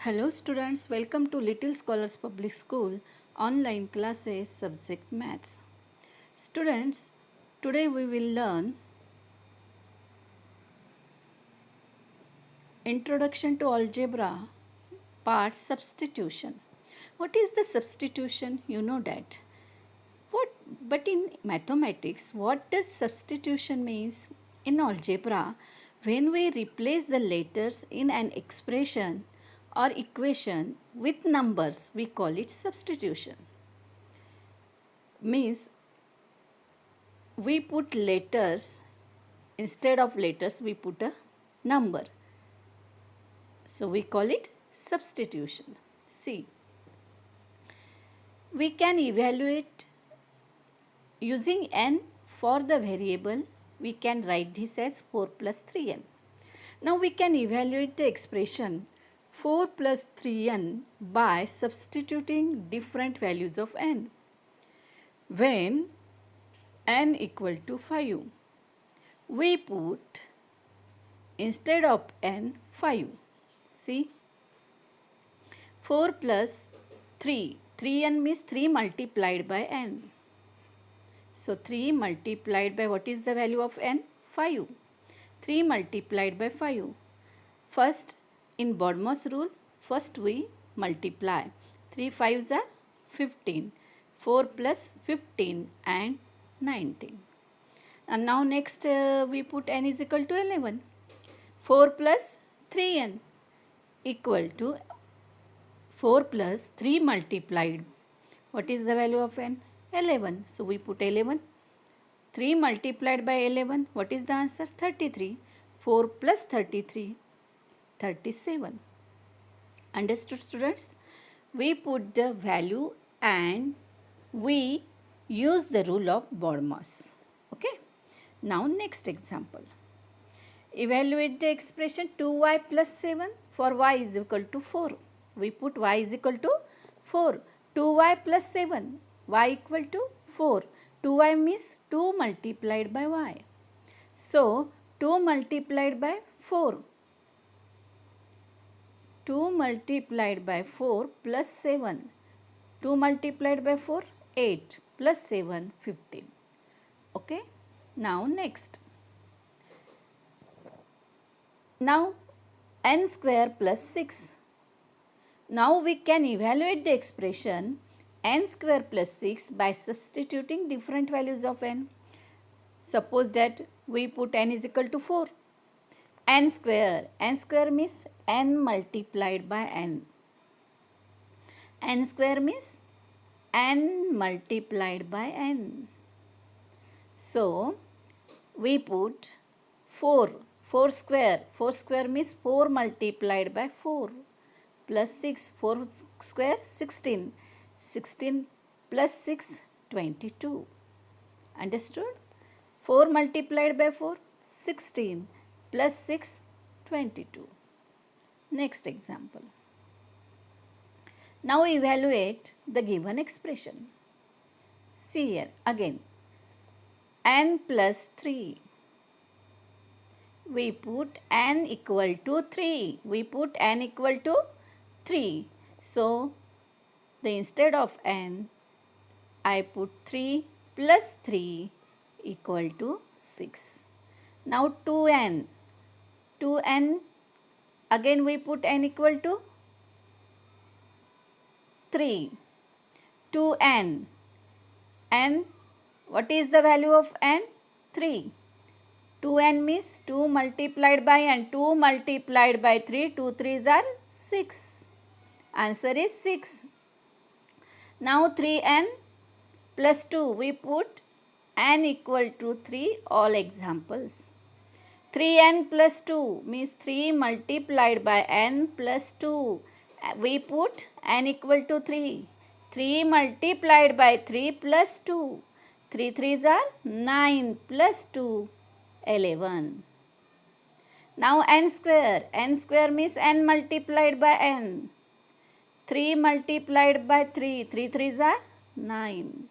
Hello students, welcome to Little Scholars Public School online classes subject maths. Students, today we will learn Introduction to Algebra part substitution. What is the substitution? You know that. But in mathematics, what does substitution means? In algebra, when we replace the letters in an expression or equation with numbers, we call it substitution. Means we put letters, instead of letters we put a number. So we call it substitution. See, we can evaluate using n for the variable. We can write this as 4 plus 3n. Now we can evaluate the expression 4 plus 3n by substituting different values of n. When n equal to 5, we put instead of n 5. See, 4 plus 3, 3n means 3 multiplied by n. So 3 multiplied by, what is the value of n? 5. 3 multiplied by 5. First, in BODMAS rule, first we multiply. 3 5s are 15. 4 plus 15 and 19. And now next we put n is equal to 11. 4 plus 3n equal to 4 plus 3 multiplied. What is the value of n? 11. So we put 11. 3 multiplied by 11. What is the answer? 33. 4 plus 33. 37. Understood, students? We put the value and we use the rule of BODMAS. Okay. Now next example. Evaluate the expression 2y plus 7 for y is equal to 4. We put y is equal to 4. 2y plus 7. Y equal to 4. 2y means 2 multiplied by y. So 2 multiplied by 4. 2 multiplied by 4 plus 7. 2 multiplied by 4, 8 plus 7, 15. Okay. Now next. Now n square plus 6. Now we can evaluate the expression n square plus 6 by substituting different values of n. Suppose that we put n is equal to 4. N square means n multiplied by n. N square means n multiplied by n. So we put 4. 4 square means 4 multiplied by 4 plus 6. 4 square 16. 16 plus 6, 22. Understood? 4 multiplied by 4, 16 plus 6, 22. Next example. Now evaluate the given expression. See here again. N plus 3. We put n equal to 3. We put n equal to 3. So instead of n, I put 3 plus 3 equal to 6. Now 2n. 2n, again we put n equal to 3. 2n. n, what is the value of n? 3. 2n means 2 multiplied by n. 2 multiplied by 3. 2 3s are 6. Answer is 6. Now 3n plus 2, we put n equal to 3, all examples. 3n plus 2 means 3 multiplied by n plus 2. We put n equal to 3. 3 multiplied by 3 plus 2. 3 3s are 9 plus 2, 11. Now n square means n multiplied by n. 3 multiplied by 3. 3 3s are 9.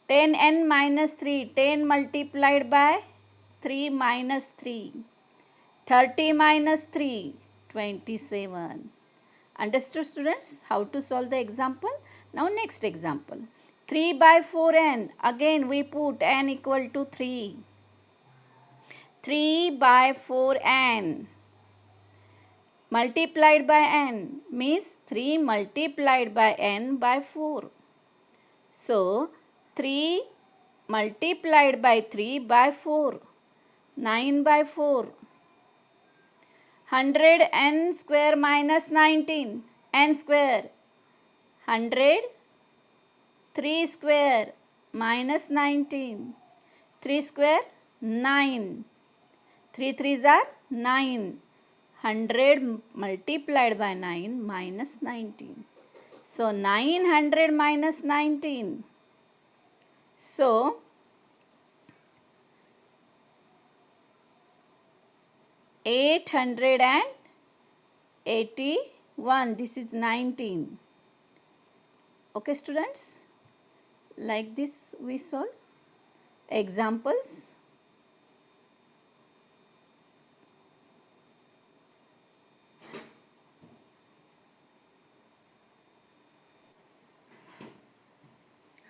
10n minus 3. 10 multiplied by 3 minus 3. 30 minus 3. 27. Understood students how to solve the example? Now next example. 3 by 4n. Again we put n equal to 3. 3 by 4n multiplied by n means 3 multiplied by n by 4. So 3 multiplied by 3 by 4. 9 by 4. 100 n square minus 19. N square. 100. 3 square minus 19. 3 square 9. 3 3s are 9. 100 multiplied by 9 minus 19. So 900 minus 19. So 881. This is 19. Okay students, like this we solve examples.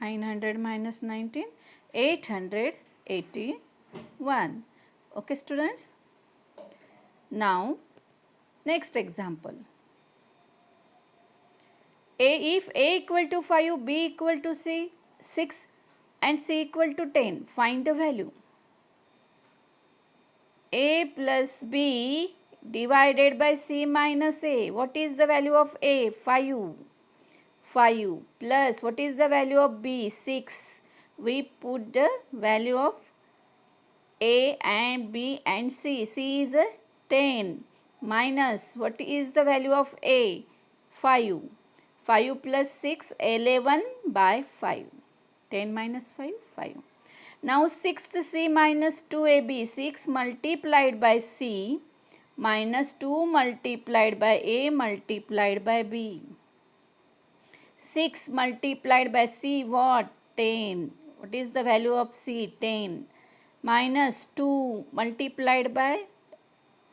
(900 minus 19), 881. Okay students. Now next example. If A equal to 5, B equal to 6 and C equal to 10, find the value. A plus B divided by C minus A. What is the value of A? 5. 5 plus what is the value of B? 6. We put the value of A and B and C. C is 10 minus what is the value of A? 5. 5 plus 6, 11 by 5. 10 minus 5, 5. Now 6th C minus 2AB. 6 multiplied by C minus 2 multiplied by A multiplied by B. 6 multiplied by C what? 10. What is the value of C? 10. Minus 2 multiplied by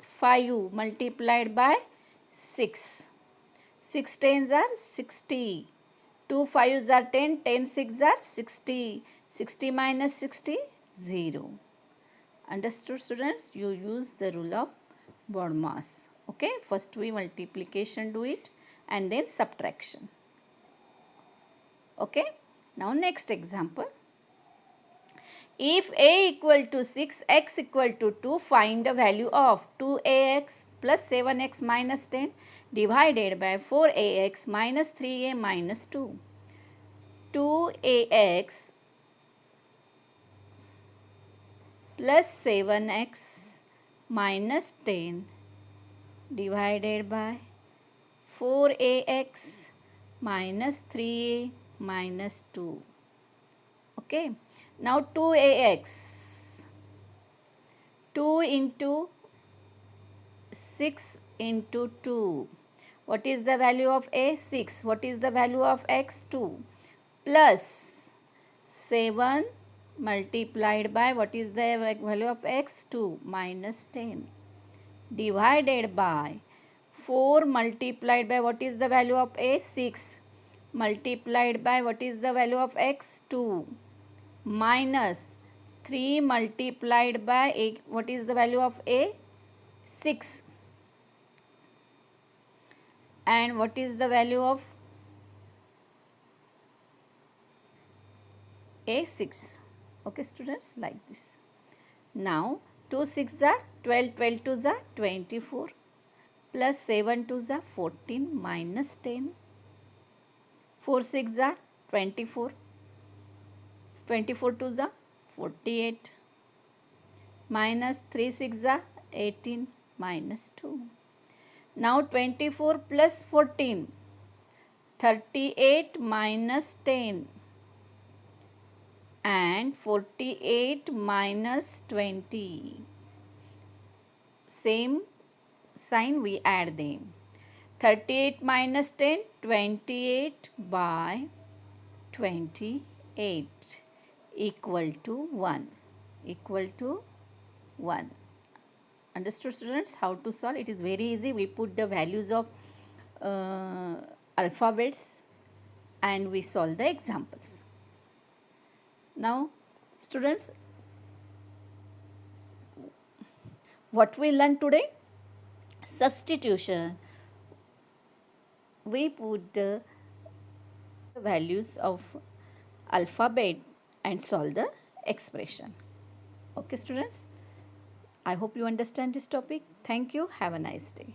5 multiplied by 6. 6 tens are 60. 2 5s are 10. 10 6 are 60. 60 minus 60, 0. Understood students? You use the rule of BODMAS. Okay. First we multiplication do it and then subtraction. Okay. Now next example. If A equal to 6, X equal to 2, find the value of 2AX plus 7X minus 10 divided by 4AX minus 3A minus 2. 2AX plus 7X minus 10 divided by 4AX minus 3A minus 2. Okay. Now 2AX. 2 into 6 into 2. What is the value of A? 6. What is the value of X? 2. Plus 7 multiplied by what is the value of X? 2 minus 10 divided by 4 multiplied by what is the value of A? 6 multiplied by what is the value of X? 2 minus 3 multiplied by A, what is the value of A? 6 and what is the value of A? 6. Okay students, like this. Now 2 6 are 12, 12 2 are 24 plus 7 2 are 14 minus 10. 4 6 are 24. 24 2 are 48 minus 3 6 are 18 minus 2. Now 24 plus 14, 38 minus 10 and 48 minus 20. Same sign we add them. 38 minus 10, 28 by 28 equal to 1. Equal to 1. Understood students how to solve? It is very easy. We put the values of alphabets and we solve the examples. Now students, what we learned today? Substitution. We put the values of alphabet and solve the expression. Okay students, I hope you understand this topic. Thank you. Have a nice day.